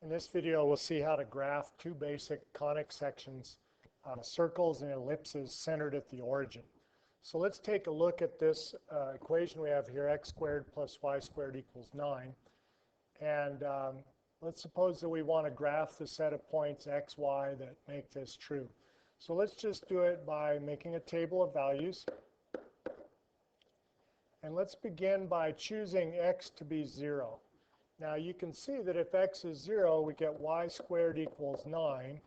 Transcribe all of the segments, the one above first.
In this video, we'll see how to graph two basic conic sections, circles and ellipses centered at the origin. So let's take a look at this equation we have here, x squared plus y squared equals 9. And let's suppose that we want to graph the set of points x, y that make this true. So let's just do it by making a table of values. And let's begin by choosing x to be 0. Now you can see that if x is 0, we get y squared equals 9,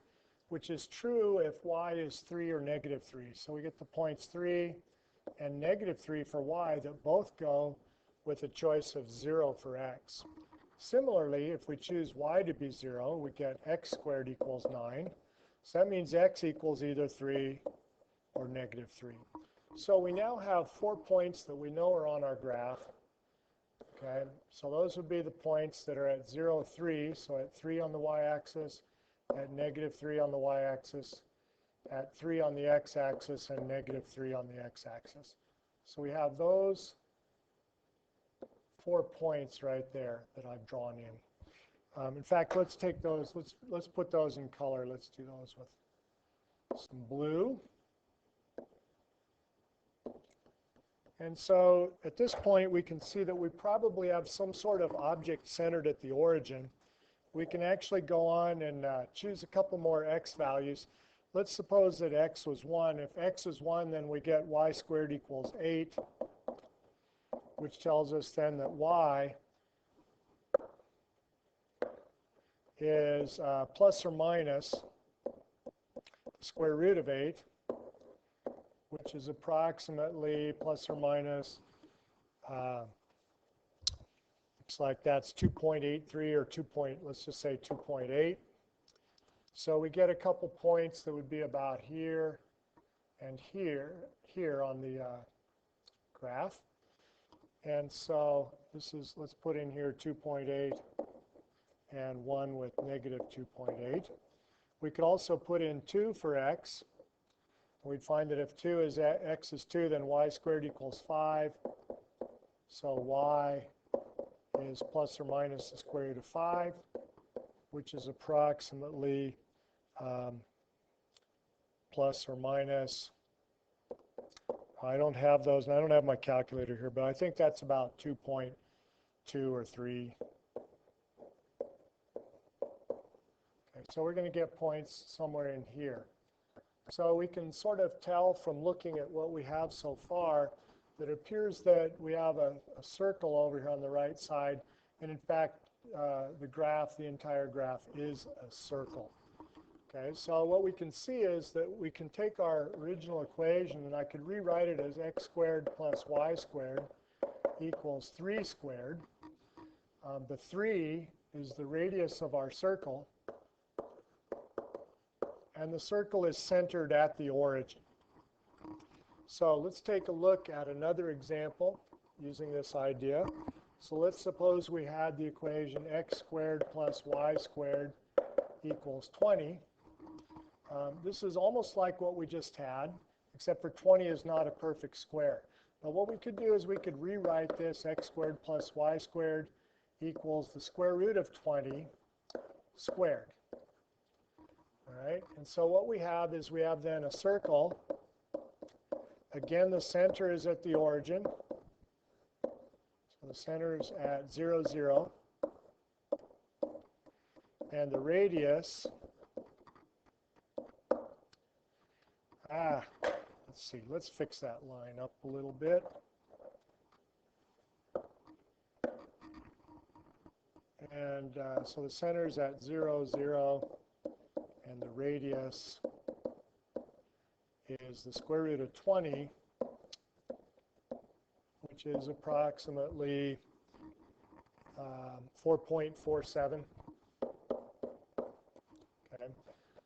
which is true if y is 3 or negative 3. So we get the points 3 and negative 3 for y that both go with a choice of 0 for x. Similarly, if we choose y to be 0, we get x squared equals 9. So that means x equals either 3 or negative 3. So we now have 4 points that we know are on our graph. Okay, so those would be the points that are at 0, 3, so at 3 on the y-axis, at negative 3 on the y-axis, at 3 on the x-axis, and negative 3 on the x-axis. So we have those 4 points right there that I've drawn in. In fact, let's take those, let's put those in color. Let's do those with some blue. And so at this point, we can see that we probably have some sort of object centered at the origin. We can actually go on and choose a couple more x values. Let's suppose that x was 1. If x is 1, then we get y squared equals 8, which tells us then that y is plus or minus the square root of 8. Which is approximately plus or minus, looks like that's 2.83 or let's just say 2.8. So we get a couple points that would be about here and here on the graph. And so this is, let's put in here 2.8 and 1 with negative 2.8. We could also put in 2 for x. We'd find that if x is 2, then y squared equals 5. So y is plus or minus the square root of 5, which is approximately plus or minus. I don't have those, and I don't have my calculator here, but I think that's about 2.2 or 3. Okay, so we're going to get points somewhere in here. So we can sort of tell from looking at what we have so far that it appears that we have a circle over here on the right side. And in fact, the entire graph is a circle. Okay, so what we can see is that we can take our original equation and I could rewrite it as x squared plus y squared equals 3 squared. The 3 is the radius of our circle. And the circle is centered at the origin. So let's take a look at another example using this idea. So let's suppose we had the equation x squared plus y squared equals 20. This is almost like what we just had, except for 20 is not a perfect square. But what we could do is we could rewrite this x squared plus y squared equals the square root of 20 squared. All right, and so what we have is we have then a circle. Again, the center is at the origin. So the center is at 0, 0. And the radius, let's see, let's fix that line up a little bit. And so the center is at 0, 0. And the radius is the square root of 20, which is approximately 4.47. Okay.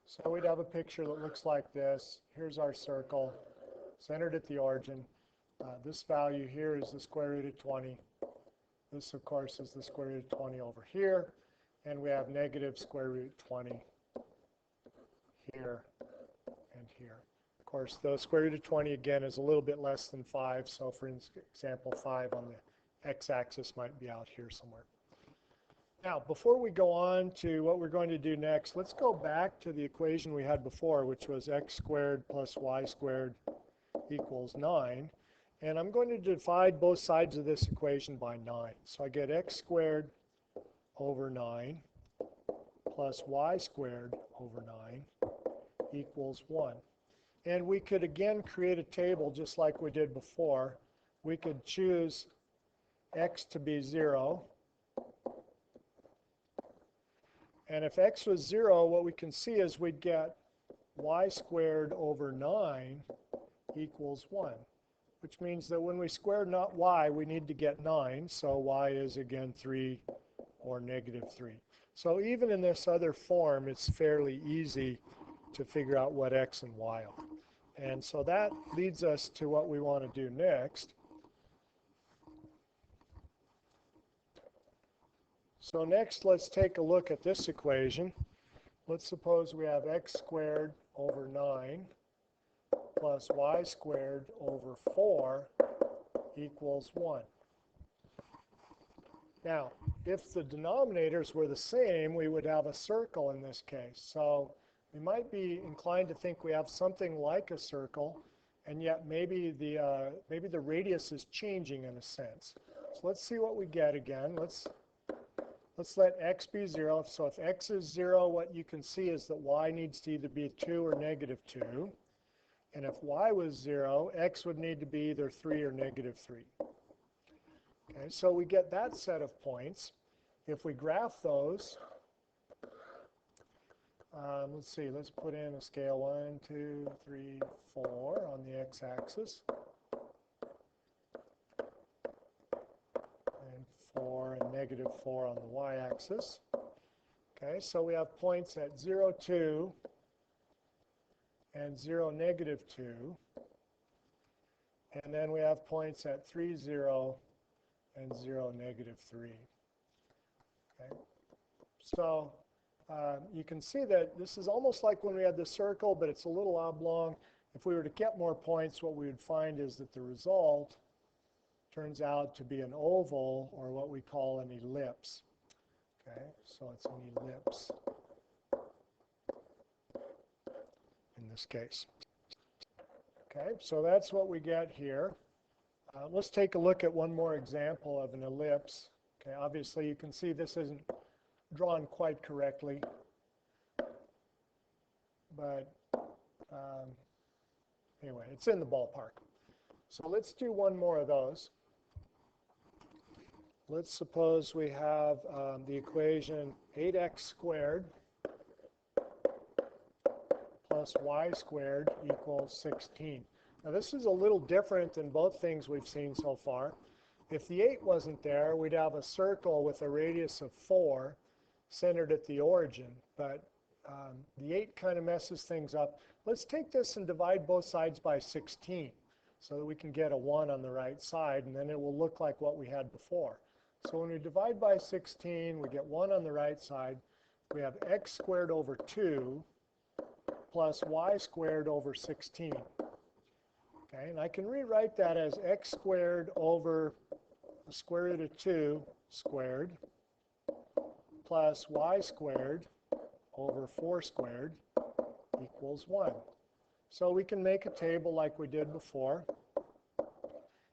So we'd have a picture that looks like this. Here's our circle, centered at the origin. This value here is the square root of 20. This, of course, is the square root of 20 over here. And we have negative square root 20. Here and here. Of course, the square root of 20 again is a little bit less than 5. So for example, 5 on the x-axis might be out here somewhere. Now, before we go on to what we're going to do next, let's go back to the equation we had before, which was x squared plus y squared equals 9. And I'm going to divide both sides of this equation by 9. So I get x squared over 9 plus y squared over 9 equals 1. And we could again create a table just like we did before. We could choose x to be 0. And if x was 0, what we can see is we'd get y squared over 9 equals 1, which means that when we square not y, we need to get 9. So y is again 3 or negative 3. So even in this other form, it's fairly easy to figure out what x and y are. And so that leads us to what we want to do next. So next, let's take a look at this equation. Let's suppose we have x squared over 9 plus y squared over 4 equals 1. Now, if the denominators were the same, we would have a circle in this case. So we might be inclined to think we have something like a circle, and yet maybe the radius is changing in a sense. So let's see what we get again. Let's let x be 0. So if x is 0, what you can see is that y needs to either be 2 or negative 2. And if y was 0, x would need to be either 3 or negative 3. Okay, so we get that set of points. If we graph those, let's see, let's put in a scale 1, 2, 3, 4 on the x-axis. And 4 and negative 4 on the y-axis. Okay, so we have points at 0, 2 and 0, negative 2. And then we have points at 3, 0 and 0, negative 3. Okay, so you can see that this is almost like when we had the circle, but it's a little oblong. If we were to get more points, what we would find is that the result turns out to be an oval, or what we call an ellipse. Okay, so it's an ellipse in this case. Okay, so that's what we get here. Let's take a look at one more example of an ellipse. Okay, obviously you can see this isn't drawn quite correctly, but anyway, it's in the ballpark. So let's do one more of those. Let's suppose we have the equation 8x squared plus y squared equals 16. Now this is a little different than both things we've seen so far. If the 8 wasn't there, we'd have a circle with a radius of 4 centered at the origin, but the 8 kind of messes things up. Let's take this and divide both sides by 16 so that we can get a 1 on the right side, and then it will look like what we had before. So when we divide by 16, we get 1 on the right side. We have x squared over 2 plus y squared over 16. Okay, and I can rewrite that as x squared over the square root of 2 squared plus y squared over 4 squared equals 1. So we can make a table like we did before.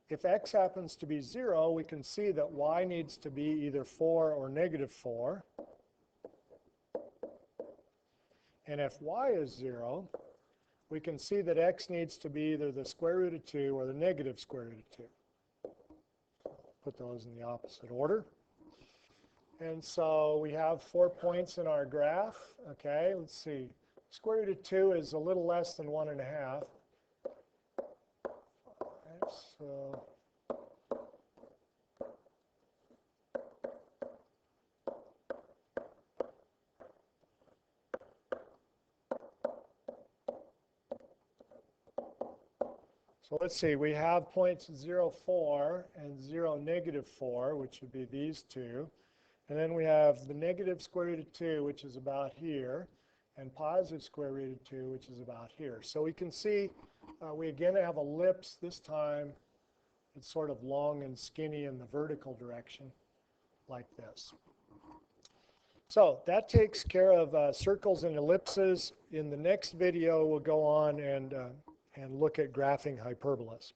If x happens to be 0, we can see that y needs to be either 4 or negative 4. And if y is 0, we can see that x needs to be either the square root of 2 or the negative square root of 2. Put those in the opposite order. And so we have 4 points in our graph. Okay, let's see. Square root of 2 is a little less than 1.5. So let's see, we have points 0, 4 and 0, negative 4, which would be these two. And then we have the negative square root of 2, which is about here, and positive square root of 2, which is about here. So we can see we again have an ellipse. This time it's sort of long and skinny in the vertical direction, like this. So that takes care of circles and ellipses. In the next video, we'll go on and look at graphing hyperbolas.